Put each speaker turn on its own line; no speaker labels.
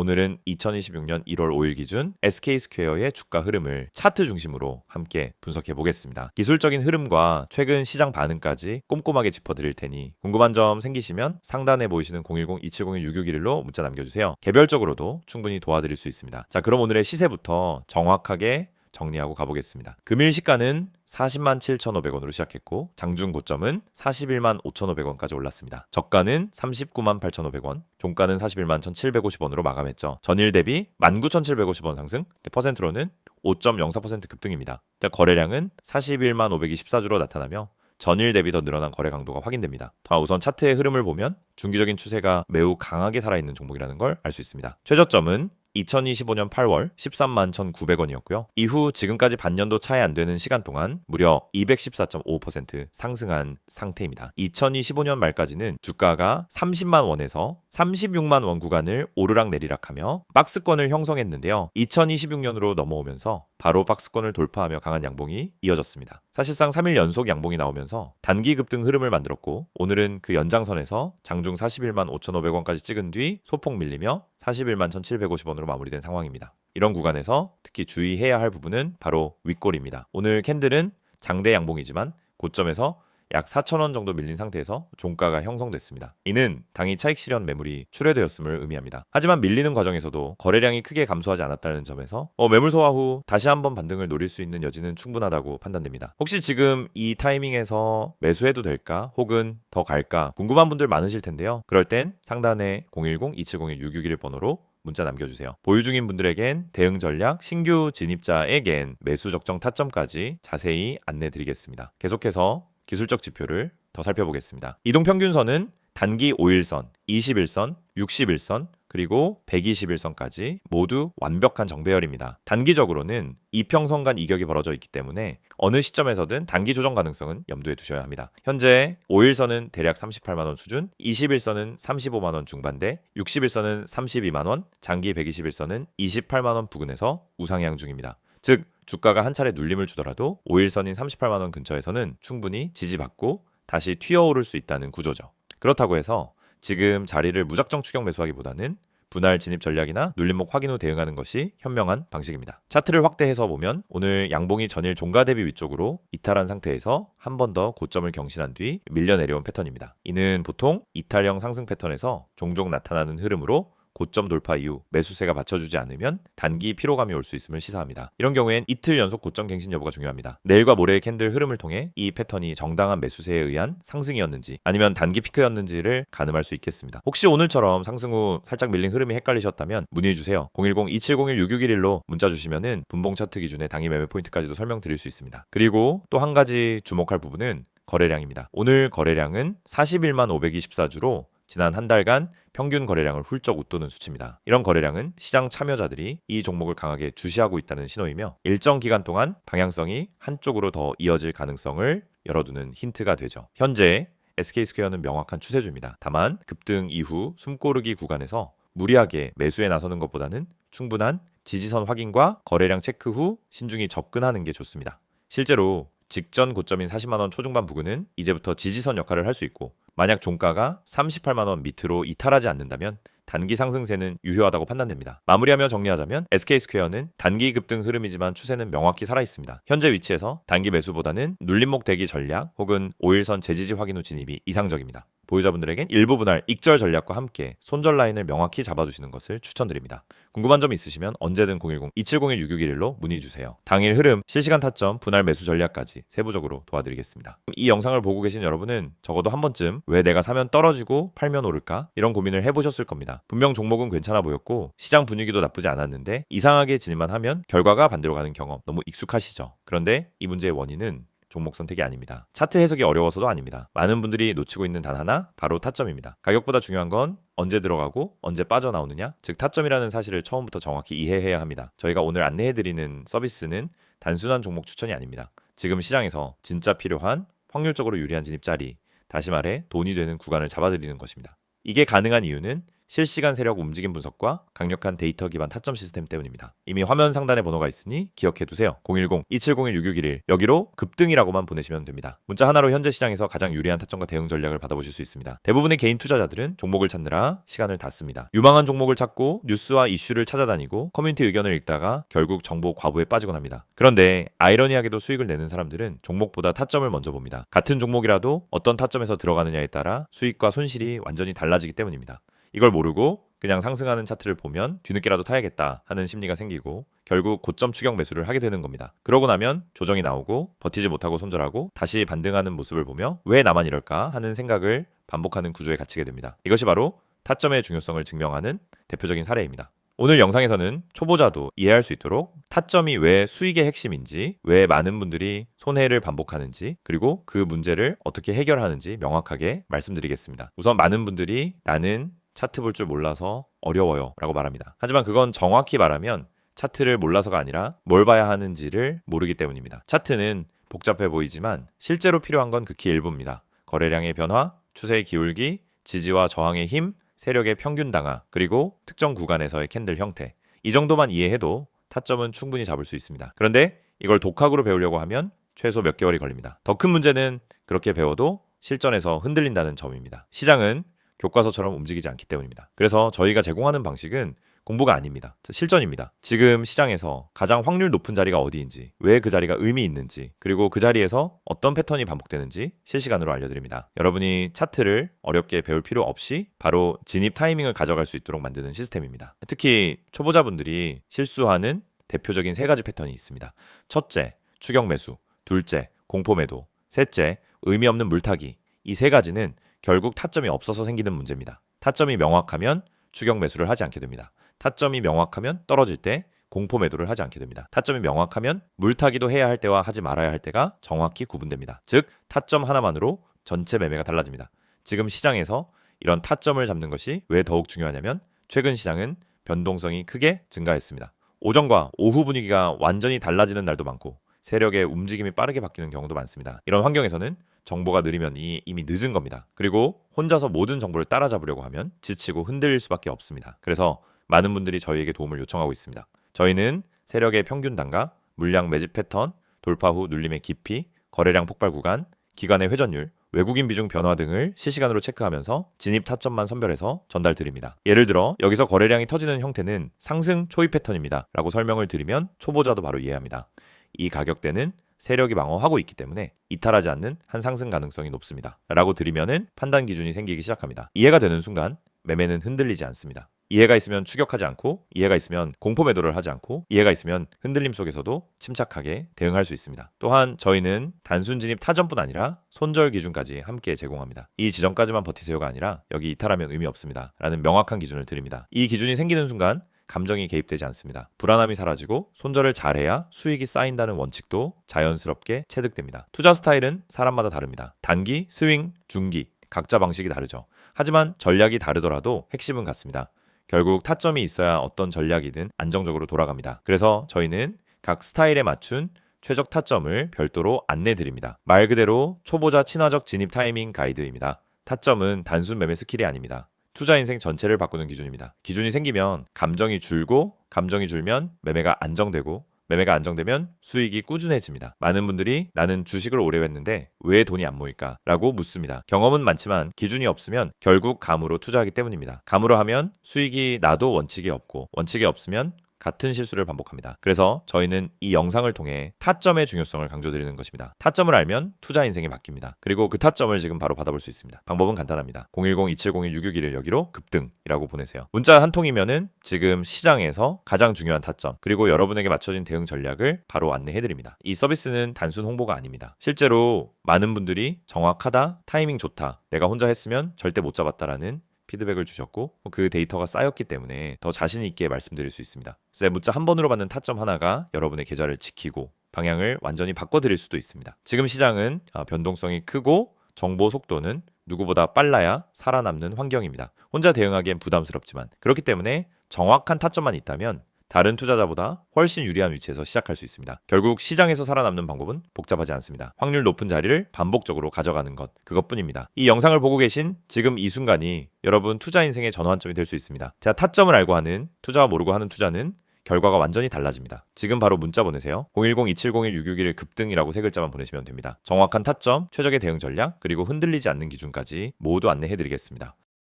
오늘은 2026년 1월 5일 기준 SK스퀘어의 주가 흐름을 차트 중심으로 함께 분석해 보겠습니다. 기술적인 흐름과 최근 시장 반응까지 꼼꼼하게 짚어드릴 테니 궁금한 점 생기시면 상단에 보이시는 010-2701-6611로 문자 남겨주세요. 개별적으로도 충분히 도와드릴 수 있습니다. 자, 그럼 오늘의 시세부터 정확하게 정리하고 가보겠습니다. 금일 시가는 40만 7,500원으로 시작했고 장중 고점은 41만 5,500원까지 올랐습니다. 저가는 39만 8,500원, 종가는 41만 1,750원으로 마감했죠. 전일 대비 19,750원 상승, 퍼센트로는 5.04% 급등입니다. 거래량은 41만 524주로 나타나며 전일 대비 더 늘어난 거래 강도가 확인됩니다. 우선 차트의 흐름을 보면 중기적인 추세가 매우 강하게 살아있는 종목이라는 걸 알 수 있습니다. 최저점은 2025년 8월 13만 1,900원이었고요. 이후 지금까지 반년도 차이 안 되는 시간 동안 무려 214.5% 상승한 상태입니다. 2025년 말까지는 주가가 30만 원에서 36만 원 구간을 오르락내리락하며 박스권을 형성했는데요. 2026년으로 넘어오면서 바로 박스권을 돌파하며 강한 양봉이 이어졌습니다. 사실상 3일 연속 양봉이 나오면서 단기 급등 흐름을 만들었고 오늘은 그 연장선에서 장중 41만 5,500원까지 찍은 뒤 소폭 밀리며 41만 1,750원으로 마무리된 상황입니다. 이런 구간에서 특히 주의해야 할 부분은 바로 윗골입니다. 오늘 캔들은 장대 양봉이지만 고점에서 약 4,000원 정도 밀린 상태에서 종가가 형성됐습니다. 이는 당일 차익 실현 매물이 출회되었음을 의미합니다. 하지만 밀리는 과정에서도 거래량이 크게 감소하지 않았다는 점에서 매물 소화 후 다시 한번 반등을 노릴 수 있는 여지는 충분하다고 판단됩니다. 혹시 지금 이 타이밍에서 매수해도 될까 혹은 더 갈까 궁금한 분들 많으실 텐데요. 그럴 땐 상단에 010-2701-6611 번호로 문자 남겨주세요. 보유 중인 분들에겐 대응 전략, 신규 진입자에겐 매수 적정 타점까지 자세히 안내드리겠습니다. 계속해서 기술적 지표를 더 살펴보겠습니다. 이동평균선은 단기 5일선, 21선, 61선, 그리고 121선까지 모두 완벽한 정배열입니다. 단기적으로는 이평선 간 이격이 벌어져 있기 때문에 어느 시점에서든 단기 조정 가능성은 염두에 두셔야 합니다. 현재 5일선은 대략 38만원 수준, 21선은 35만원 중반대, 61선은 32만원, 장기 121선은 28만원 부근에서 우상향 중입니다. 즉 주가가 한 차례 눌림을 주더라도 5일선인 38만원 근처에서는 충분히 지지받고 다시 튀어오를 수 있다는 구조죠. 그렇다고 해서 지금 자리를 무작정 추격 매수하기보다는 분할 진입 전략이나 눌림목 확인 후 대응하는 것이 현명한 방식입니다. 차트를 확대해서 보면 오늘 양봉이 전일 종가 대비 위쪽으로 이탈한 상태에서 한 번 더 고점을 경신한 뒤 밀려 내려온 패턴입니다. 이는 보통 이탈형 상승 패턴에서 종종 나타나는 흐름으로 고점 돌파 이후 매수세가 받쳐주지 않으면 단기 피로감이 올 수 있음을 시사합니다. 이런 경우엔 이틀 연속 고점 갱신 여부가 중요합니다. 내일과 모레의 캔들 흐름을 통해 이 패턴이 정당한 매수세에 의한 상승이었는지 아니면 단기 피크였는지를 가늠할 수 있겠습니다. 혹시 오늘처럼 상승 후 살짝 밀린 흐름이 헷갈리셨다면 문의주세요. 010-2701-6611로 문자 주시면은 분봉 차트 기준의 당일 매매 포인트까지도 설명드릴 수 있습니다. 그리고 또 한 가지 주목할 부분은 거래량입니다. 오늘 거래량은 41만 524주로 지난 한 달간 평균 거래량을 훌쩍 웃도는 수치입니다. 이런 거래량은 시장 참여자들이 이 종목을 강하게 주시하고 있다는 신호이며 일정 기간 동안 방향성이 한쪽으로 더 이어질 가능성을 열어두는 힌트가 되죠. 현재 SK스퀘어는 명확한 추세주입니다. 다만 급등 이후 숨고르기 구간에서 무리하게 매수에 나서는 것보다는 충분한 지지선 확인과 거래량 체크 후 신중히 접근하는 게 좋습니다. 실제로 직전 고점인 40만원 초중반 부근은 이제부터 지지선 역할을 할 수 있고 만약 종가가 38만원 밑으로 이탈하지 않는다면 단기 상승세는 유효하다고 판단됩니다. 마무리하며 정리하자면 SK스퀘어는 단기 급등 흐름이지만 추세는 명확히 살아있습니다. 현재 위치에서 단기 매수보다는 눌림목 대기 전략 혹은 5일선 재지지 확인 후 진입이 이상적입니다. 보유자분들에겐 일부 분할 익절 전략과 함께 손절 라인을 명확히 잡아두시는 것을 추천드립니다. 궁금한 점 있으시면 언제든 010-2701-6611로 문의주세요. 당일 흐름, 실시간 타점, 분할 매수 전략까지 세부적으로 도와드리겠습니다. 이 영상을 보고 계신 여러분은 적어도 한 번쯤 왜 내가 사면 떨어지고 팔면 오를까? 이런 고민을 해보셨을 겁니다. 분명 종목은 괜찮아 보였고 시장 분위기도 나쁘지 않았는데 이상하게 진입만 하면 결과가 반대로 가는 경험 너무 익숙하시죠? 그런데 이 문제의 원인은 종목 선택이 아닙니다. 차트 해석이 어려워서도 아닙니다. 많은 분들이 놓치고 있는 단 하나, 바로 타점입니다. 가격보다 중요한 건 언제 들어가고 언제 빠져나오느냐, 즉 타점이라는 사실을 처음부터 정확히 이해해야 합니다. 저희가 오늘 안내해드리는 서비스는 단순한 종목 추천이 아닙니다. 지금 시장에서 진짜 필요한 확률적으로 유리한 진입 자리, 다시 말해 돈이 되는 구간을 잡아드리는 것입니다. 이게 가능한 이유는 실시간 세력 움직임 분석과 강력한 데이터 기반 타점 시스템 때문입니다. 이미 화면 상단에 번호가 있으니 기억해두세요. 010-2701-6611 여기로 급등이라고만 보내시면 됩니다. 문자 하나로 현재 시장에서 가장 유리한 타점과 대응 전략을 받아보실 수 있습니다. 대부분의 개인 투자자들은 종목을 찾느라 시간을 다 씁니다. 유망한 종목을 찾고 뉴스와 이슈를 찾아다니고 커뮤니티 의견을 읽다가 결국 정보 과부에 빠지곤 합니다. 그런데 아이러니하게도 수익을 내는 사람들은 종목보다 타점을 먼저 봅니다. 같은 종목이라도 어떤 타점에서 들어가느냐에 따라 수익과 손실이 완전히 달라지기 때문입니다. 이걸 모르고 그냥 상승하는 차트를 보면 뒤늦게라도 타야겠다 하는 심리가 생기고 결국 고점 추격 매수를 하게 되는 겁니다. 그러고 나면 조정이 나오고 버티지 못하고 손절하고 다시 반등하는 모습을 보며 왜 나만 이럴까 하는 생각을 반복하는 구조에 갇히게 됩니다. 이것이 바로 타점의 중요성을 증명하는 대표적인 사례입니다. 오늘 영상에서는 초보자도 이해할 수 있도록 타점이 왜 수익의 핵심인지, 왜 많은 분들이 손해를 반복하는지, 그리고 그 문제를 어떻게 해결하는지 명확하게 말씀드리겠습니다. 우선 많은 분들이 나는 차트 볼 줄 몰라서 어려워요 라고 말합니다. 하지만 그건 정확히 말하면 차트를 몰라서가 아니라 뭘 봐야 하는지를 모르기 때문입니다. 차트는 복잡해 보이지만 실제로 필요한 건 극히 일부입니다. 거래량의 변화, 추세의 기울기, 지지와 저항의 힘, 세력의 평균 당하, 그리고 특정 구간에서의 캔들 형태. 이 정도만 이해해도 타점은 충분히 잡을 수 있습니다. 그런데 이걸 독학으로 배우려고 하면 최소 몇 개월이 걸립니다. 더 큰 문제는 그렇게 배워도 실전에서 흔들린다는 점입니다. 시장은 교과서처럼 움직이지 않기 때문입니다. 그래서 저희가 제공하는 방식은 공부가 아닙니다. 실전입니다. 지금 시장에서 가장 확률 높은 자리가 어디인지, 왜 그 자리가 의미 있는지, 그리고 그 자리에서 어떤 패턴이 반복되는지 실시간으로 알려드립니다. 여러분이 차트를 어렵게 배울 필요 없이 바로 진입 타이밍을 가져갈 수 있도록 만드는 시스템입니다. 특히 초보자분들이 실수하는 대표적인 3가지 패턴이 있습니다. 첫째, 추격 매수. 둘째, 공포 매도. 셋째, 의미 없는 물타기. 이 3가지는 결국 타점이 없어서 생기는 문제입니다. 타점이 명확하면 추격 매수를 하지 않게 됩니다. 타점이 명확하면 떨어질 때 공포 매도를 하지 않게 됩니다. 타점이 명확하면 물타기도 해야 할 때와 하지 말아야 할 때가 정확히 구분됩니다. 즉 타점 하나만으로 전체 매매가 달라집니다. 지금 시장에서 이런 타점을 잡는 것이 왜 더욱 중요하냐면 최근 시장은 변동성이 크게 증가했습니다. 오전과 오후 분위기가 완전히 달라지는 날도 많고 세력의 움직임이 빠르게 바뀌는 경우도 많습니다. 이런 환경에서는 정보가 느리면 이미 늦은 겁니다. 그리고 혼자서 모든 정보를 따라잡으려고 하면 지치고 흔들릴 수밖에 없습니다. 그래서 많은 분들이 저희에게 도움을 요청하고 있습니다. 저희는 세력의 평균 단가, 물량 매집 패턴, 돌파 후 눌림의 깊이, 거래량 폭발 구간, 기간의 회전율, 외국인 비중 변화 등을 실시간으로 체크하면서 진입 타점만 선별해서 전달드립니다. 예를 들어 여기서 거래량이 터지는 형태는 상승 초입 패턴입니다 라고 설명을 드리면 초보자도 바로 이해합니다. 이 가격대는 세력이 방어하고 있기 때문에 이탈하지 않는 한 상승 가능성이 높습니다 라고 드리면은 판단 기준이 생기기 시작합니다. 이해가 되는 순간 매매는 흔들리지 않습니다. 이해가 있으면 추격하지 않고, 이해가 있으면 공포 매도를 하지 않고, 이해가 있으면 흔들림 속에서도 침착하게 대응할 수 있습니다. 또한 저희는 단순 진입 타점뿐 아니라 손절 기준까지 함께 제공합니다. 이 지점까지만 버티세요가 아니라 여기 이탈하면 의미 없습니다 라는 명확한 기준을 드립니다. 이 기준이 생기는 순간 감정이 개입되지 않습니다. 불안함이 사라지고 손절을 잘해야 수익이 쌓인다는 원칙도 자연스럽게 체득됩니다. 투자 스타일은 사람마다 다릅니다. 단기, 스윙, 중기 각자 방식이 다르죠. 하지만 전략이 다르더라도 핵심은 같습니다. 결국 타점이 있어야 어떤 전략이든 안정적으로 돌아갑니다. 그래서 저희는 각 스타일에 맞춘 최적 타점을 별도로 안내드립니다. 말 그대로 초보자 친화적 진입 타이밍 가이드입니다. 타점은 단순 매매 스킬이 아닙니다. 투자 인생 전체를 바꾸는 기준입니다. 기준이 생기면 감정이 줄고, 감정이 줄면 매매가 안정되고, 매매가 안정되면 수익이 꾸준해집니다. 많은 분들이 나는 주식을 오래 했는데 왜 돈이 안 모일까? 라고 묻습니다. 경험은 많지만 기준이 없으면 결국 감으로 투자하기 때문입니다. 감으로 하면 수익이 나도 원칙이 없고, 원칙이 없으면 같은 실수를 반복합니다. 그래서 저희는 이 영상을 통해 타점의 중요성을 강조드리는 것입니다. 타점을 알면 투자 인생이 바뀝니다. 그리고 그 타점을 지금 바로 받아볼 수 있습니다. 방법은 간단합니다. 010-2701-6611 여기로 급등이라고 보내세요. 문자 한 통이면은 지금 시장에서 가장 중요한 타점, 그리고 여러분에게 맞춰진 대응 전략을 바로 안내해드립니다. 이 서비스는 단순 홍보가 아닙니다. 실제로 많은 분들이 정확하다, 타이밍 좋다, 내가 혼자 했으면 절대 못 잡았다라는 피드백을 주셨고 그 데이터가 쌓였기 때문에 더 자신 있게 말씀드릴 수 있습니다. 그래서 문자 한 번으로 받는 타점 하나가 여러분의 계좌를 지키고 방향을 완전히 바꿔드릴 수도 있습니다. 지금 시장은 변동성이 크고 정보 속도는 누구보다 빨라야 살아남는 환경입니다. 혼자 대응하기엔 부담스럽지만 그렇기 때문에 정확한 타점만 있다면 다른 투자자보다 훨씬 유리한 위치에서 시작할 수 있습니다. 결국 시장에서 살아남는 방법은 복잡하지 않습니다. 확률 높은 자리를 반복적으로 가져가는 것, 그것뿐입니다. 이 영상을 보고 계신 지금 이 순간이 여러분 투자 인생의 전환점이 될 수 있습니다. 자, 타점을 알고 하는, 투자와 모르고 하는 투자는 결과가 완전히 달라집니다. 지금 바로 문자 보내세요. 010-2701-661 급등이라고 세 글자만 보내시면 됩니다. 정확한 타점, 최적의 대응 전략, 그리고 흔들리지 않는 기준까지 모두 안내해드리겠습니다.